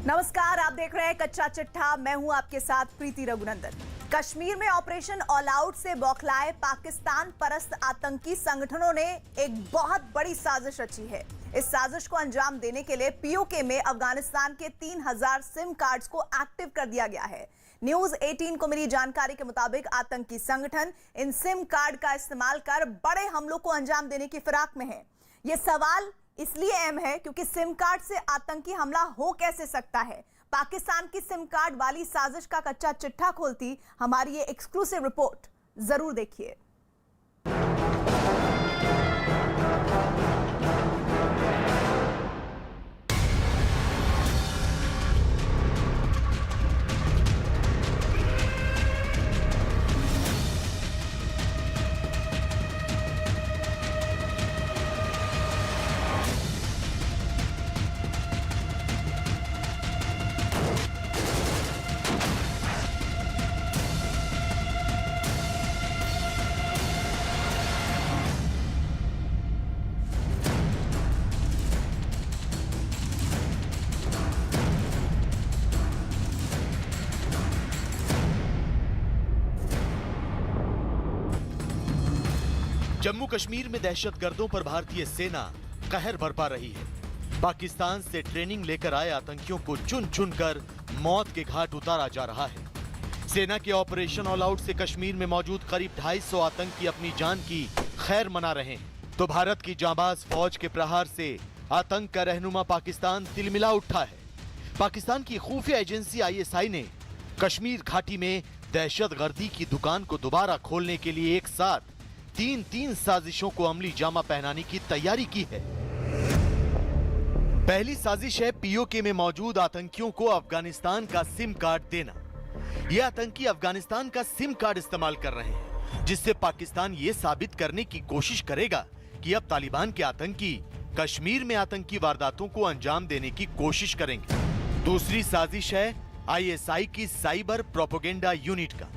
नमस्कार, आप देख रहे हैं कच्चा चिट्ठा। मैं हूं आपके साथ प्रीति रघुनंदन। कश्मीर में ऑपरेशन ऑल आउट से बौखलाए पाकिस्तान परस्त आतंकी संगठनों ने एक बहुत बड़ी साजिश रची है। इस साजिश को अंजाम देने के लिए पीओके में अफगानिस्तान के 3000 सिम कार्ड्स को एक्टिव कर दिया गया है। न्यूज 18 को मिली जानकारी के मुताबिक आतंकी संगठन इन सिम कार्ड का इस्तेमाल कर बड़े हमलों को अंजाम देने की फिराक में है। यह सवाल इसलिए अहम है क्योंकि सिम कार्ड से आतंकी हमला हो कैसे सकता है। पाकिस्तान की सिम कार्ड वाली साजिश का कच्चा चिट्ठा खोलती हमारी ये एक्सक्लूसिव रिपोर्ट जरूर देखिए। जम्मू कश्मीर में दहशतगर्दों पर भारतीय सेना कहर बरपा रही है। पाकिस्तान से ट्रेनिंग लेकर आए आतंकियों को चुन चुन कर मौत के घाट उतारा जा रहा है। सेना के ऑपरेशन ऑल आउट से कश्मीर में मौजूद करीब 250 आतंकी अपनी जान की खैर मना रहे हैं, तो भारत की जांबाज फौज के प्रहार से आतंक का रहनुमा पाकिस्तान तिलमिला उठा है। पाकिस्तान की खुफिया एजेंसी ISI ने कश्मीर घाटी में दहशतगर्दी की दुकान को दोबारा खोलने के लिए एक साथ तीन साजिशों को अमली जामा पहनाने की तैयारी की है। पहली साजिश है पीओके में मौजूद आतंकियों को अफगानिस्तान का सिम कार्ड देना। यह आतंकी अफगानिस्तान का सिम कार्ड इस्तेमाल कर रहे हैं, जिससे पाकिस्तान यह साबित करने की कोशिश करेगा कि अब तालिबान के आतंकी कश्मीर में आतंकी वारदातों को अंजाम देने की कोशिश करेंगे। दूसरी साजिश है ISI की साइबर प्रोपेगेंडा यूनिट का,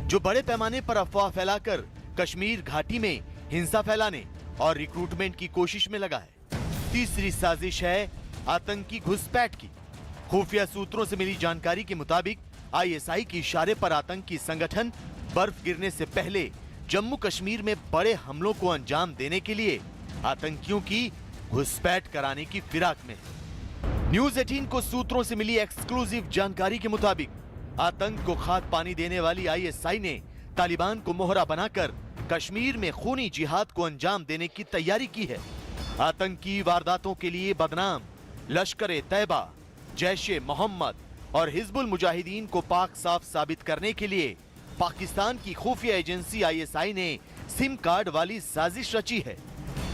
जो बड़े पैमाने पर अफवाह फैलाकर कश्मीर घाटी में हिंसा फैलाने और रिक्रूटमेंट की कोशिश में लगा है। तीसरी साजिश है आतंकी घुसपैठ की। खुफिया सूत्रों से मिली जानकारी के मुताबिक ISI के इशारे पर आतंकी संगठन बर्फ गिरने से पहले जम्मू कश्मीर में बड़े हमलों को अंजाम देने के लिए आतंकियों की घुसपैठ कराने की फिराक में है। न्यूज 18 को सूत्रों से मिली एक्सक्लूसिव जानकारी के मुताबिक आतंक को खाद पानी देने वाली ISI ने तालिबान को मोहरा बनाकर कश्मीर में खूनी जिहाद को अंजाम देने की तैयारी की है। आतंकी वारदातों के लिए बदनाम लश्कर-ए-तैयबा, जैश-ए-मोहम्मद और हिजबुल मुजाहिदीन को पाक साफ साबित करने के लिए पाकिस्तान की खुफिया एजेंसी ISI ने सिम कार्ड वाली साजिश रची है।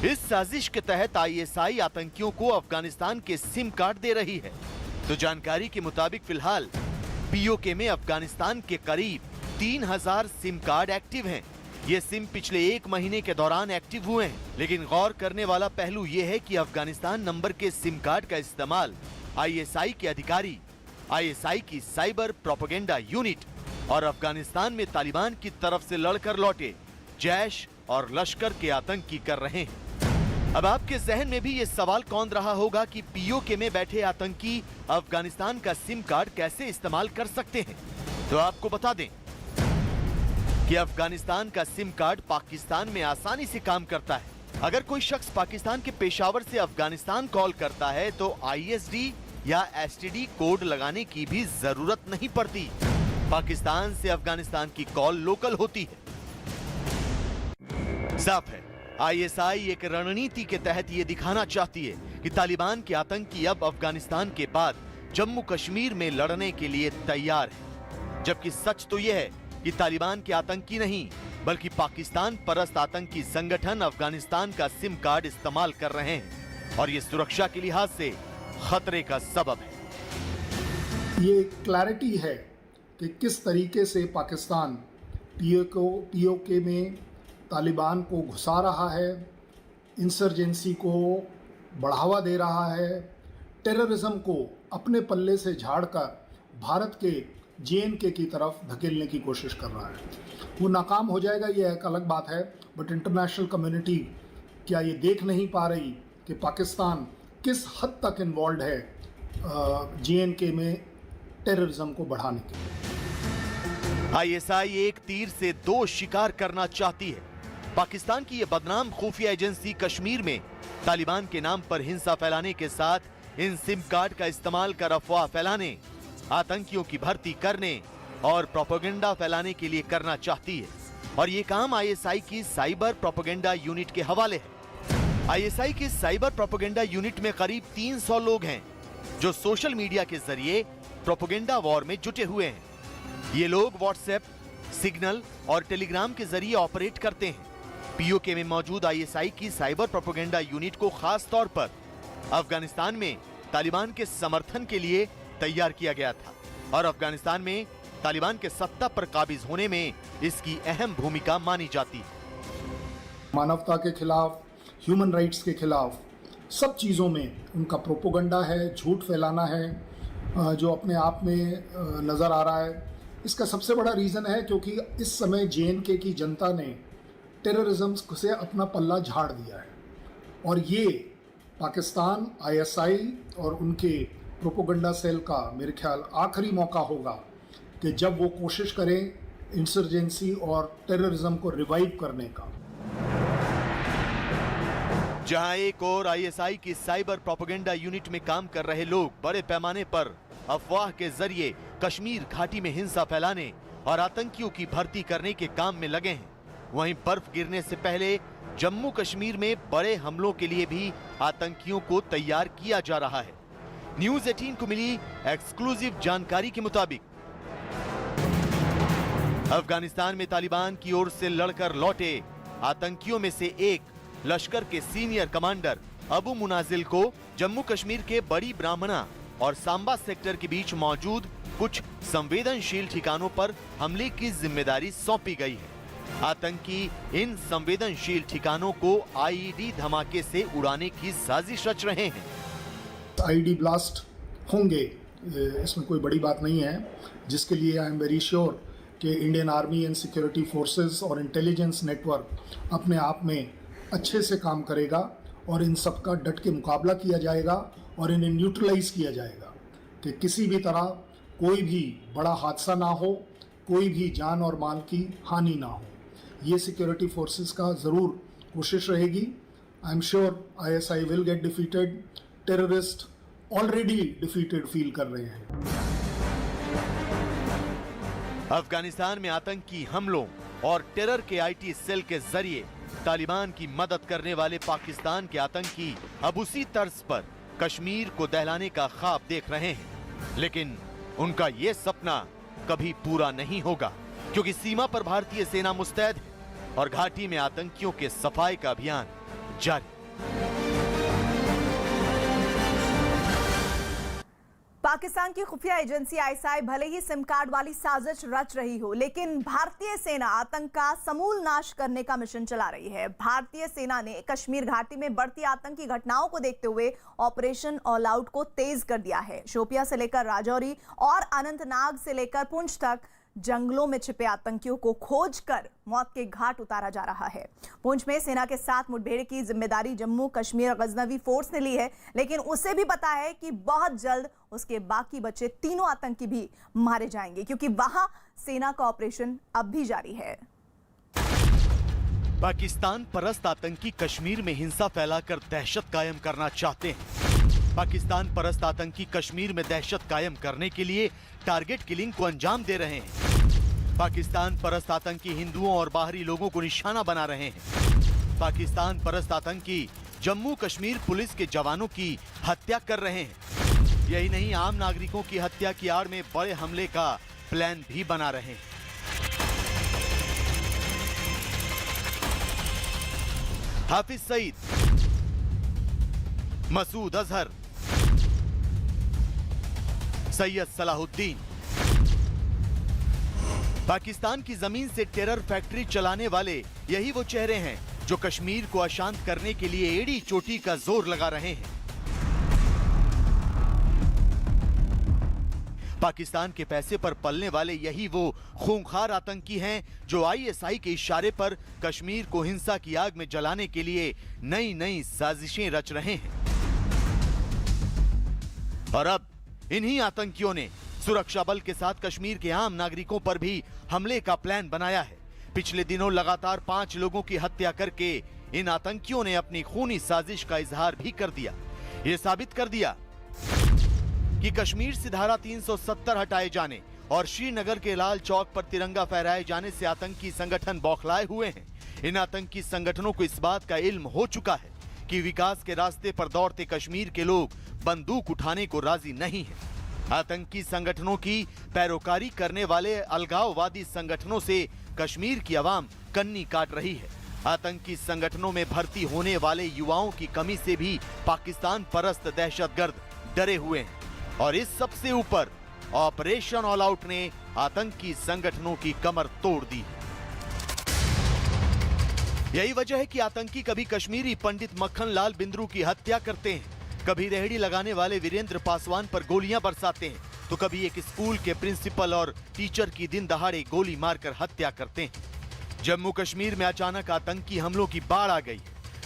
इस साजिश के तहत ISI आतंकियों को अफगानिस्तान के सिम कार्ड दे रही है। तो जानकारी के मुताबिक फिलहाल पीओके में अफगानिस्तान के करीब 3000 सिम कार्ड एक्टिव हैं। ये सिम पिछले 1 महीने के दौरान एक्टिव हुए हैं, लेकिन गौर करने वाला पहलू ये है कि अफगानिस्तान नंबर के सिम कार्ड का इस्तेमाल ISI के अधिकारी, ISI की साइबर प्रोपेगेंडा यूनिट और अफगानिस्तान में तालिबान की तरफ से लड़कर लौटे जैश और लश्कर के आतंकी कर रहे हैं। अब आपके जहन में भी ये सवाल कौन रहा होगा कि पीओके में बैठे आतंकी अफगानिस्तान का सिम कार्ड कैसे इस्तेमाल कर सकते हैं। तो आपको बता दें कि अफगानिस्तान का सिम कार्ड पाकिस्तान में आसानी से काम करता है। अगर कोई शख्स पाकिस्तान के पेशावर से अफगानिस्तान कॉल करता है तो ISD या STD कोड लगाने की भी जरूरत नहीं पड़ती। पाकिस्तान से अफगानिस्तान की कॉल लोकल होती है। साफ है, ISI एक रणनीति के तहत ये दिखाना चाहती है कि तालिबान के आतंकी अब अफगानिस्तान के बाद जम्मू कश्मीर में लड़ने के लिए तैयार है। जबकि सच तो यह है कि तालिबान के आतंकी नहीं, बल्कि पाकिस्तान परस्त आतंकी संगठन अफगानिस्तान का सिम कार्ड इस्तेमाल कर रहे हैं और ये सुरक्षा के लिहाज से खतरे का सबब है। ये क्लैरिटी है कि किस तरीके से पाकिस्तान पीओके में तालिबान को घुसा रहा है, इंसर्जेंसी को बढ़ावा दे रहा है, टेररिज्म को अपने पल्ले से झाड़कर भारत के JNK की तरफ धकेलने की कोशिश कर रहा है। वो नाकाम हो जाएगा ये एक अलग बात है, बट इंटरनेशनल कम्युनिटी क्या ये देख नहीं पा रही कि पाकिस्तान किस हद तक इन्वॉल्व है JNK में टेररिज्म को बढ़ाने के लिए। आईएसआई एक तीर से दो शिकार करना चाहती है। पाकिस्तान की यह बदनाम खुफिया एजेंसी कश्मीर में तालिबान के नाम पर हिंसा फैलाने के साथ इन सिम कार्ड का इस्तेमाल कर अफवाह फैलाने, आतंकियों की भर्ती करने और प्रोपेगेंडा फैलाने के लिए करना चाहती है। और ये काम आईएसआई की साइबर प्रोपेगेंडा यूनिट के हवाले है। आईएसआई की साइबर प्रोपेगेंडा यूनिट में करीब 300 लोग हैं जो सोशल मीडिया के जरिए प्रोपेगेंडा वॉर में जुटे हुए हैं। ये लोग व्हाट्सएप, सिग्नल और टेलीग्राम के जरिए ऑपरेट करते हैं। पीओके में मौजूद आईएसआई की साइबर प्रोपेगेंडा यूनिट को खास तौर पर अफगानिस्तान में तालिबान के समर्थन के लिए तैयार किया गया था और अफगानिस्तान में तालिबान के सत्ता पर काबिज होने में इसकी अहम भूमिका मानी जाती है। मानवता के खिलाफ, ह्यूमन राइट्स के खिलाफ, सब चीज़ों में उनका प्रोपोगंडा है, झूठ फैलाना है जो अपने आप में नज़र आ रहा है। इसका सबसे बड़ा रीज़न है क्योंकि इस समय JNK की जनता ने टेररिज्म से अपना पल्ला झाड़ दिया है और ये पाकिस्तान, ISI और उनके प्रोपोगंडा सेल का मेरे ख्याल आखिरी मौका होगा कि जब वो कोशिश करें इंसर्जेंसी और टेररिज्म को रिवाइव करने का। जहां एक और आईएसआई की साइबर प्रोपेगेंडा यूनिट में काम कर रहे लोग बड़े पैमाने पर अफवाह के जरिए कश्मीर घाटी में हिंसा फैलाने और आतंकियों की भर्ती करने के काम में लगे हैं, वहीं बर्फ गिरने से पहले जम्मू कश्मीर में बड़े हमलों के लिए भी आतंकियों को तैयार किया जा रहा है। न्यूज़ 18 को मिली एक्सक्लूसिव जानकारी के मुताबिक अफगानिस्तान में तालिबान की ओर से लड़कर लौटे आतंकियों में से एक लश्कर के सीनियर कमांडर अबू मुनाजिल को जम्मू कश्मीर के बड़ी ब्राह्मणा और सांबा सेक्टर के बीच मौजूद कुछ संवेदनशील ठिकानों पर हमले की जिम्मेदारी सौंपी गई है। आतंकी इन संवेदनशील ठिकानों को आईईडी धमाके से उड़ाने की साजिश रच रहे हैं। आईडी ब्लास्ट होंगे, इसमें कोई बड़ी बात नहीं है, जिसके लिए आई एम वेरी श्योर कि Indian army and security forces और इंटेलिजेंस नेटवर्क अपने आप में अच्छे से काम करेगा और इन सब का डट के मुकाबला किया जाएगा और इन्हें न्यूट्रलाइज किया जाएगा कि किसी भी तरह कोई भी बड़ा हादसा ना हो, कोई भी जान और माल की हानि ना हो। ये सिक्योरिटी फोर्सेस का ज़रूर कोशिश रहेगी। I am sure ISI will get defeated. Terrorist already defeated feel कर रहे हैं। अफगानिस्तान में आतंकी हमलों और टेरर के IT सेल के जरिए तालिबान की मदद करने वाले पाकिस्तान के आतंकी अब उसी तर्ज पर कश्मीर को दहलाने का ख्वाब देख रहे हैं, लेकिन उनका ये सपना कभी पूरा नहीं होगा क्योंकि सीमा पर भारतीय सेना मुस्तैद है और घाटी में आतंकियों के सफाई का अभियान जारी। पाकिस्तान की खुफिया एजेंसी ISI भले ही सिम कार्ड वाली साजिश रच रही हो, लेकिन भारतीय सेना आतंक का समूल नाश करने का मिशन चला रही है। भारतीय सेना ने कश्मीर घाटी में बढ़ती आतंकी घटनाओं को देखते हुए ऑपरेशन ऑल आउट को तेज कर दिया है। शोपिया से लेकर राजौरी और अनंतनाग से लेकर पुंछ तक जंगलों में छिपे आतंकियों को खोजकर मौत के घाट उतारा जा रहा है। पुंछ में सेना के साथ मुठभेड़ की जिम्मेदारी जम्मू कश्मीर गजनवी फोर्स ने ली है, लेकिन उसे भी पता है कि बहुत जल्द उसके बाकी बचे तीनों आतंकी भी मारे जाएंगे क्योंकि वहां सेना का ऑपरेशन अब भी जारी है। पाकिस्तान परस्त आतंकी कश्मीर में हिंसा फैलाकर दहशत कायम करना चाहते हैं। पाकिस्तान परस्त आतंकी कश्मीर में दहशत कायम करने के लिए टारगेट किलिंग को अंजाम दे रहे हैं। पाकिस्तान परस्त आतंकी हिंदुओं और बाहरी लोगों को निशाना बना रहे हैं। पाकिस्तान परस्त आतंकी जम्मू कश्मीर पुलिस के जवानों की हत्या कर रहे हैं। यही नहीं, आम नागरिकों की हत्या की आड़ में बड़े हमले का प्लान भी बना रहे हैं। हाफिज सईद, मसूद अजहर, सैयद सलाहुद्दीन, पाकिस्तान की जमीन से टेरर फैक्ट्री चलाने वाले यही वो चेहरे हैं जो कश्मीर को अशांत करने के लिए एड़ी चोटी का जोर लगा रहे हैं। पाकिस्तान के पैसे पर पलने वाले यही वो खूंखार आतंकी हैं जो ISI के इशारे पर कश्मीर को हिंसा की आग में जलाने के लिए नई नई साजिशें रच रहे हैं। और अब इन्हीं आतंकियों ने सुरक्षा बल के साथ कश्मीर के आम नागरिकों पर भी हमले का प्लान बनाया है। पिछले दिनों लगातार 5 लोगों की हत्या करके इन आतंकियों ने अपनी खूनी साजिश का इजहार भी कर दिया। ये साबित कर दिया कि कश्मीर से धारा 370 हटाए जाने और श्रीनगर के लाल चौक पर तिरंगा फहराए जाने से आतंकी संगठन बौखलाए हुए हैं। इन आतंकी संगठनों को इस बात का इल्म हो चुका है कि विकास के रास्ते पर दौड़ते कश्मीर के लोग बंदूक उठाने को राजी नहीं हैं। आतंकी संगठनों की पैरोकारी करने वाले अलगाववादी संगठनों से कश्मीर की आवाम कन्नी काट रही है। आतंकी संगठनों में भर्ती होने वाले युवाओं की कमी से भी पाकिस्तान परस्त दहशतगर्द डरे हुए हैं और इस सबसे ऊपर ऑपरेशन ऑल आउट ने आतंकी संगठनों की कमर तोड़ दी। यही वजह है कि आतंकी कभी कश्मीरी पंडित मक्खन लाल बिंद्रू की हत्या करते हैं, कभी रेहड़ी लगाने वाले वीरेंद्र पासवान पर गोलियां बरसाते हैं, तो कभी एक स्कूल के प्रिंसिपल और टीचर की दिन दहाड़े गोली मारकर हत्या करते हैं। जम्मू कश्मीर में अचानक आतंकी हमलों की बाढ़ आ गई।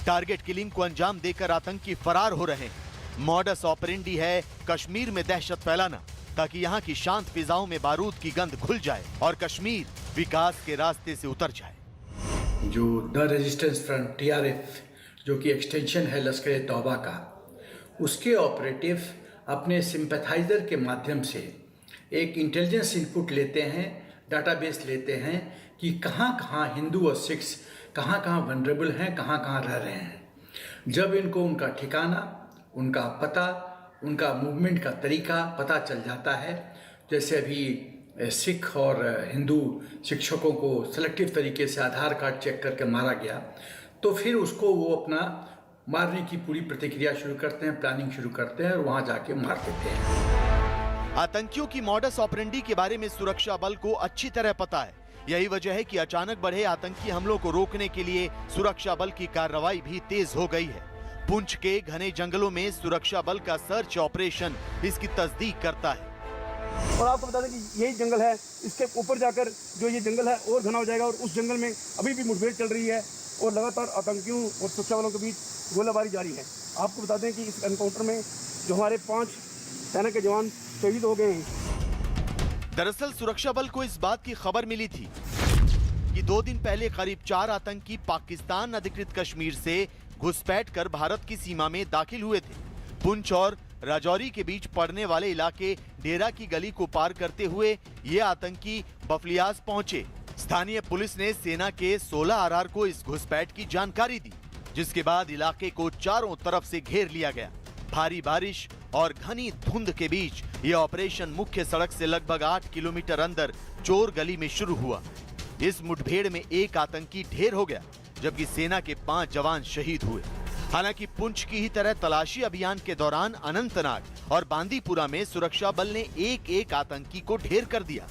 टारगेट किलिंग को अंजाम देकर आतंकी फरार हो रहे हैं। मॉडस ऑपरेंडी है कश्मीर में दहशत फैलाना, ताकि यहाँ की शांत फिजाओं में बारूद की गंध घुल जाए और कश्मीर विकास के रास्ते से उतर जाए। जो द रेजिस्टेंस फ्रंट TRF, जो कि एक्सटेंशन है लश्कर तौबा का, उसके ऑपरेटिव अपने सिंपैथाइजर के माध्यम से एक इंटेलिजेंस इनपुट लेते हैं, डाटाबेस लेते हैं कि कहाँ कहाँ हिंदू और सिख्स कहाँ कहाँ वनरेबल हैं, कहाँ कहाँ रह रहे हैं। जब इनको उनका ठिकाना, उनका पता, उनका मूवमेंट का तरीका पता चल जाता है, जैसे अभी सिख और हिंदू शिक्षकों को सेलेक्टिव तरीके से आधार कार्ड चेक करके मारा गया, तो फिर उसको वो अपना मारने की पूरी प्रतिक्रिया शुरू करते हैं, प्लानिंग शुरू करते हैं और वहाँ जाके मार देते हैं। आतंकियों की मॉडस ऑपरेंडी के बारे में सुरक्षा बल को अच्छी तरह पता है। यही वजह है कि अचानक बढ़े आतंकी हमलों को रोकने के लिए सुरक्षा बल की कार्रवाई भी तेज हो गई है। पुंछ के घने जंगलों में सुरक्षा बल का सर्च ऑपरेशन इसकी तस्दीक करता है। और आपको बता दें कि यही जंगल है, इसके ऊपर जाकर जो ये जंगल है और घना हो जाएगा और उस जंगल में अभी भी मुठभेड़ चल रही है और लगातार आतंकियों और सुरक्षा बलों के बीच गोलाबारी जारी है। आपको बता दें कि इस एनकाउंटर में जो हमारे 5 सेना के जवान शहीद हो गए हैं। दरअसल सुरक्षा बल को इस बात की खबर मिली थी कि 2 दिन पहले करीब 4 आतंकी पाकिस्तान अधिकृत कश्मीर से घुसपैठ कर भारत की सीमा में दाखिल हुए थे। पुंछ और राजौरी के बीच पड़ने वाले इलाके डेरा की गली को पार करते हुए ये आतंकी बफलियास पहुंचे। स्थानीय पुलिस ने सेना के 16 RR को इस घुसपैठ की जानकारी दी, जिसके बाद इलाके को चारों तरफ से घेर लिया गया। भारी बारिश और घनी धुंध के बीच यह ऑपरेशन मुख्य सड़क से लगभग 8 किलोमीटर अंदर चोर गली में शुरू हुआ। इस मुठभेड़ में एक आतंकी ढेर हो गया, जबकि सेना के 5 जवान शहीद हुए। हालांकि पुंछ की ही तरह तलाशी अभियान के दौरान अनंतनाग और बांदीपुरा में सुरक्षा बल ने एक आतंकी को ढेर कर दिया।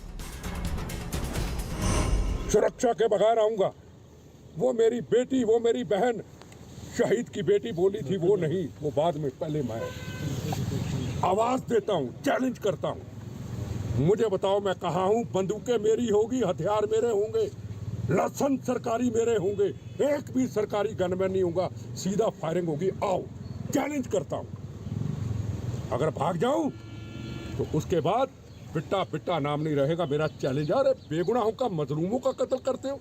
सुरक्षा के बगैर आऊंगा, वो मेरी बेटी, वो मेरी बहन, शहीद की बेटी बोली थी वो नहीं, वो बाद में, पहले मैं आवाज देता हूँ, चैलेंज करता हूँ। मुझे बताओ मैं कहाँ हूँ? बंदूकें मेरी होगी, हथियार मेरे होंगे, लाइसेंस सरकारी मेरे होंगे, एक भी सरकारी गनमैन नहीं होगा, सीधा फायरिंग होगी। आओ, चैलेंज करता हूँ। अगर भाग जाऊं तो उसके बाद बिट्टा बिट्टा नाम नहीं रहेगा मेरा। चैलेंज। अरे बेगुनाहों का, मजलूमों का कत्ल करते हो।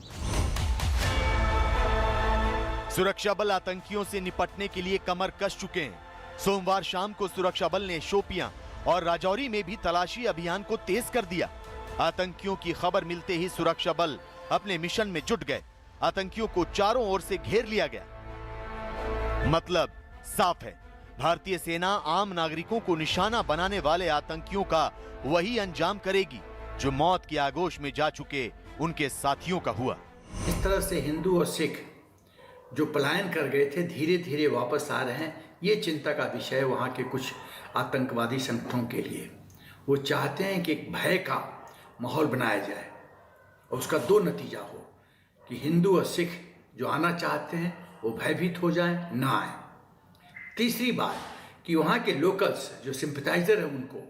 सुरक्षा बल आतंकियों से निपटने के लिए कमर कस चुके हैं। सोमवार शाम को सुरक्षा बल ने शोपियां और राजौरी में भी तलाशी अभियान को तेज कर दिया। आतंकियों की खबर मिलते ही सुरक्षा बल अपने मिशन में जुट गए। आतंकियों को चारों ओर से घेर लिया गया। मतलब साफ है, भारतीय सेना आम नागरिकों को निशाना बनाने वाले आतंकियों का वही अंजाम करेगी जो मौत की आगोश में जा चुके उनके साथियों का हुआ। इस तरह से हिंदू और सिख जो पलायन कर गए थे धीरे धीरे वापस आ रहे हैं। ये चिंता का विषय है वहाँ के कुछ आतंकवादी संगठनों के लिए। वो चाहते हैं कि एक भय का माहौल बनाया जाए और उसका 2 नतीजा हो कि हिंदू और सिख जो आना चाहते हैं वो भयभीत हो जाएं, ना आए। तीसरी बात कि वहाँ के लोकल्स जो सिंपैथाइजर हैं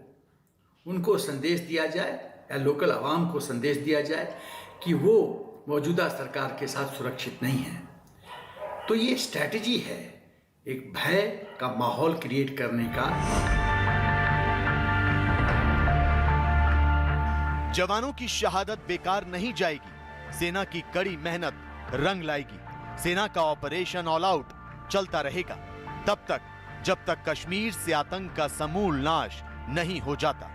उनको संदेश दिया जाए या लोकल आवाम को संदेश दिया जाए कि वो मौजूदा सरकार के साथ सुरक्षित नहीं है। तो ये स्ट्रैटेजी है एक भय का माहौल क्रिएट करने का। जवानों की शहादत बेकार नहीं जाएगी। सेना की कड़ी मेहनत रंग लाएगी। सेना का ऑपरेशन ऑल आउट चलता रहेगा तब तक जब तक कश्मीर से आतंक का समूल नाश नहीं हो जाता।